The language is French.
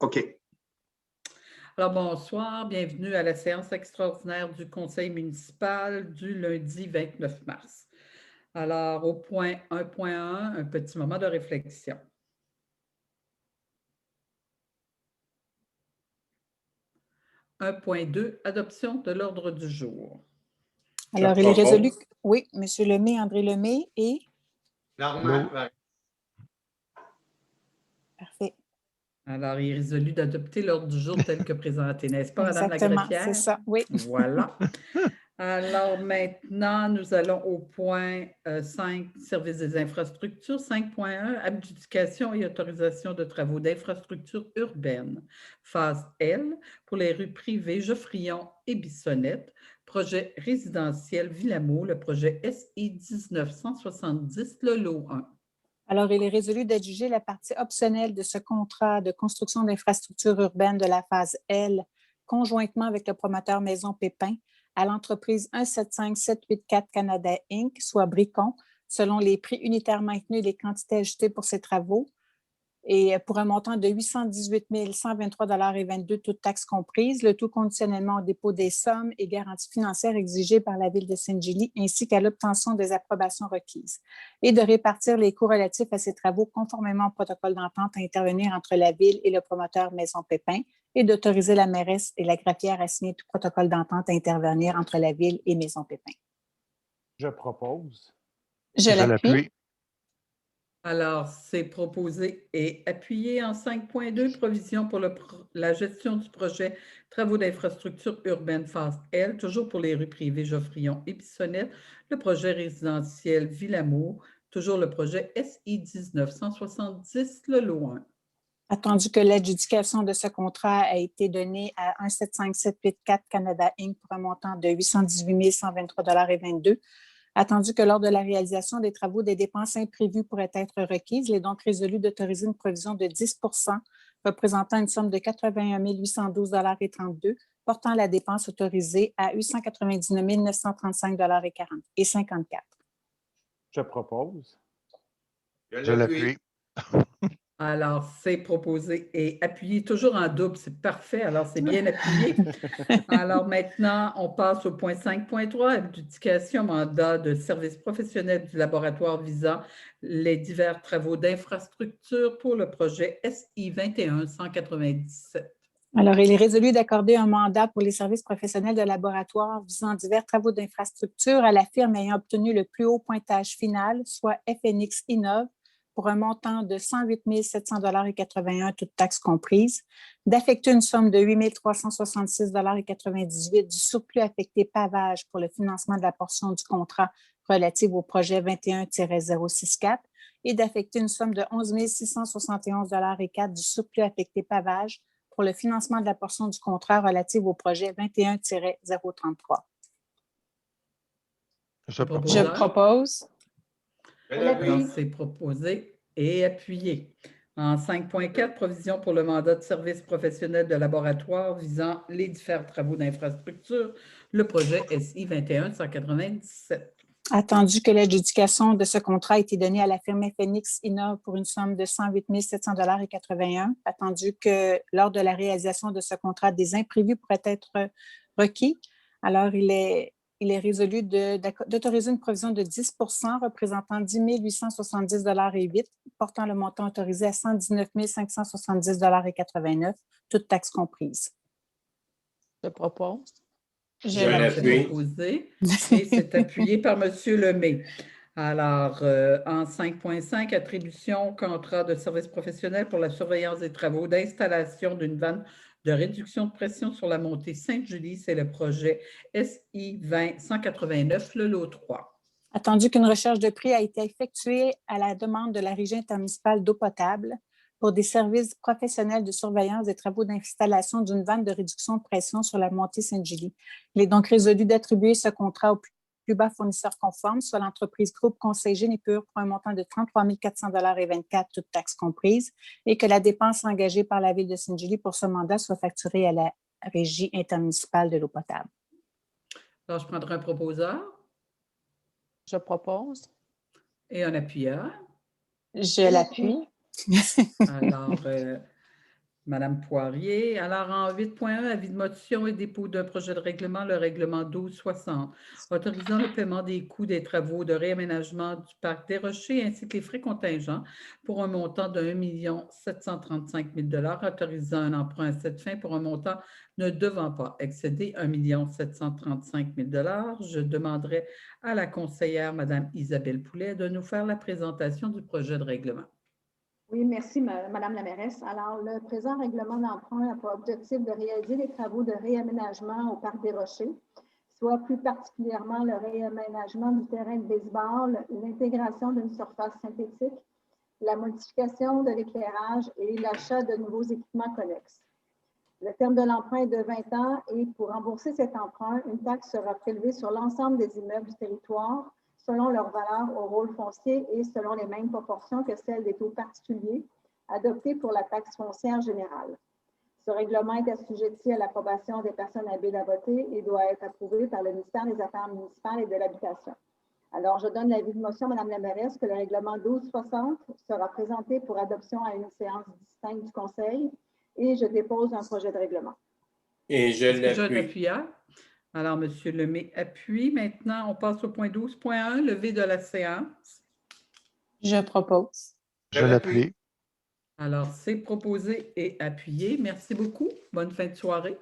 OK. Alors, bonsoir, bienvenue à la séance extraordinaire du Conseil municipal du lundi 29 mars. Alors, au point 1.1, un petit moment de réflexion. Un point 2, adoption de l'ordre du jour. Alors, il est résolu. Oui, M. Lemay, André Lemay et. Normand. Parfait. Alors, il est résolu d'adopter l'ordre du jour tel que présenté, n'est-ce pas, Mme Exactement, Lagreffière? c'est ça, oui. Voilà. Alors, maintenant, nous allons au point 5, service des infrastructures. 5.1, adjudication et autorisation de travaux d'infrastructures urbaines. Phase L, pour les rues privées Geoffrion et Bissonnette. Projet résidentiel Villamot, le projet SI 1970, le lot 1. Alors, il est résolu d'adjuger la partie optionnelle de ce contrat de construction d'infrastructures urbaines de la phase L, conjointement avec le promoteur Maison Pépin, à l'entreprise 175784 Canada Inc., soit Bricon, selon les prix unitaires maintenus et les quantités ajustées pour ces travaux, et pour un montant de 818 123,22 toutes taxes comprises, le tout conditionnellement au dépôt des sommes et garanties financières exigées par la Ville de Sainte-Julie, ainsi qu'à l'obtention des approbations requises, et de répartir les coûts relatifs à ces travaux conformément au protocole d'entente à intervenir entre la Ville et le promoteur Maison Pépin, et d'autoriser la mairesse et la greffière à signer tout protocole d'entente à intervenir entre la Ville et Maison Pépin. Je propose. Je l'appuie. Alors, c'est proposé et appuyé en 5.2, provision pour la gestion du projet Travaux d'infrastructure urbaine phase L, toujours pour les rues privées Geoffrion et Bissonnette, le projet résidentiel Villamot, toujours le projet SI 1970, le lot 1. Attendu que l'adjudication de ce contrat a été donnée à 175784 Canada Inc. pour un montant de 818 123,22 $. Attendu que lors de la réalisation des travaux, des dépenses imprévues pourraient être requises, il est donc résolu d'autoriser une provision de 10 représentant une somme de 81 812,32 $, portant la dépense autorisée à 899 935,54 $. Je propose. Je l'appuie. Alors, c'est proposé et appuyé, toujours en double, c'est parfait, alors c'est bien appuyé. Alors maintenant, on passe au point 5.3, adjudication mandat de service professionnel du laboratoire visant les divers travaux d'infrastructure pour le projet SI 21-197. Alors, il est résolu d'accorder un mandat pour les services professionnels de laboratoire visant divers travaux d'infrastructure à la firme ayant obtenu le plus haut pointage final, soit FNX Innov, pour un montant de 108 700,81 $, toutes taxes comprises, d'affecter une somme de 8 366,98 $ du surplus affecté pavage pour le financement de la portion du contrat relative au projet 21-064 et d'affecter une somme de 11 671,04 $ du surplus affecté pavage pour le financement de la portion du contrat relative au projet 21-033. Je propose. Je propose. Alors, c'est proposé et appuyé. En 5.4, provision pour le mandat de service professionnel de laboratoire visant les différents travaux d'infrastructure, le projet SI 21-197. Attendu que l'adjudication de ce contrat a été donnée à la firme FNX Innov pour une somme de 108 700,81 $, attendu que lors de la réalisation de ce contrat, des imprévus pourraient être requis, alors il est résolu d'autoriser une provision de 10 représentant 10 870,08 $, portant le montant autorisé à 119 570,89 $, toutes taxes comprises. Je propose. Je l'appuie. Proposé et c'est appuyé par M. Lemay. Alors, en 5.5, attribution contrat de service professionnel pour la surveillance des travaux d'installation d'une vanne de réduction de pression sur la montée Sainte-Julie, c'est le projet SI 20-189, le lot 3. Attendu qu'une recherche de prix a été effectuée à la demande de la Régie intermunicipale d'eau potable pour des services professionnels de surveillance des travaux d'installation d'une vanne de réduction de pression sur la montée Sainte-Julie. Il est donc résolu d'attribuer ce contrat au plus bas fournisseur conforme, soit l'entreprise Groupe Conseil Génipur, pour un montant de 33 400,24 $, toutes taxes comprises, et que la dépense engagée par la Ville de Sainte-Julie pour ce mandat soit facturée à la Régie intermunicipale de l'eau potable. Alors, je prendrai un proposeur. Je propose. Et un appuyeur. Je l'appuie. Alors, Madame Poirier. Alors, en 8.1, avis de motion et dépôt d'un projet de règlement, le règlement 1260, autorisant le paiement des coûts des travaux de réaménagement du parc des Rochers ainsi que les frais contingents pour un montant de 1 735 000 $, autorisant un emprunt à cette fin pour un montant ne devant pas excéder 1 735 000 $. Je demanderai à la conseillère, Madame Isabelle Poulet, de nous faire la présentation du projet de règlement. Oui, merci, Madame la mairesse. Alors, le présent règlement d'emprunt a pour objectif de réaliser les travaux de réaménagement au Parc des Rochers, soit plus particulièrement le réaménagement du terrain de baseball, l'intégration d'une surface synthétique, la modification de l'éclairage et l'achat de nouveaux équipements connexes. Le terme de l'emprunt est de 20 ans et pour rembourser cet emprunt, une taxe sera prélevée sur l'ensemble des immeubles du territoire selon leur valeur au rôle foncier et selon les mêmes proportions que celles des taux particuliers adoptés pour la taxe foncière générale. Ce règlement est assujetti à l'approbation des personnes habiles à voter et doit être approuvé par le ministère des Affaires municipales et de l'Habitation. Alors, je donne l'avis de motion, Madame la mairesse, que le règlement 1260 sera présenté pour adoption à une séance distincte du Conseil et je dépose un projet de règlement. Et je Est-ce que j'ai un l'appuie. appuyeur? Alors, M. Lemay appuie. Maintenant, on passe au point 12.1, levée de la séance. Je propose. Je l'appuie. Alors, c'est proposé et appuyé. Merci beaucoup. Bonne fin de soirée.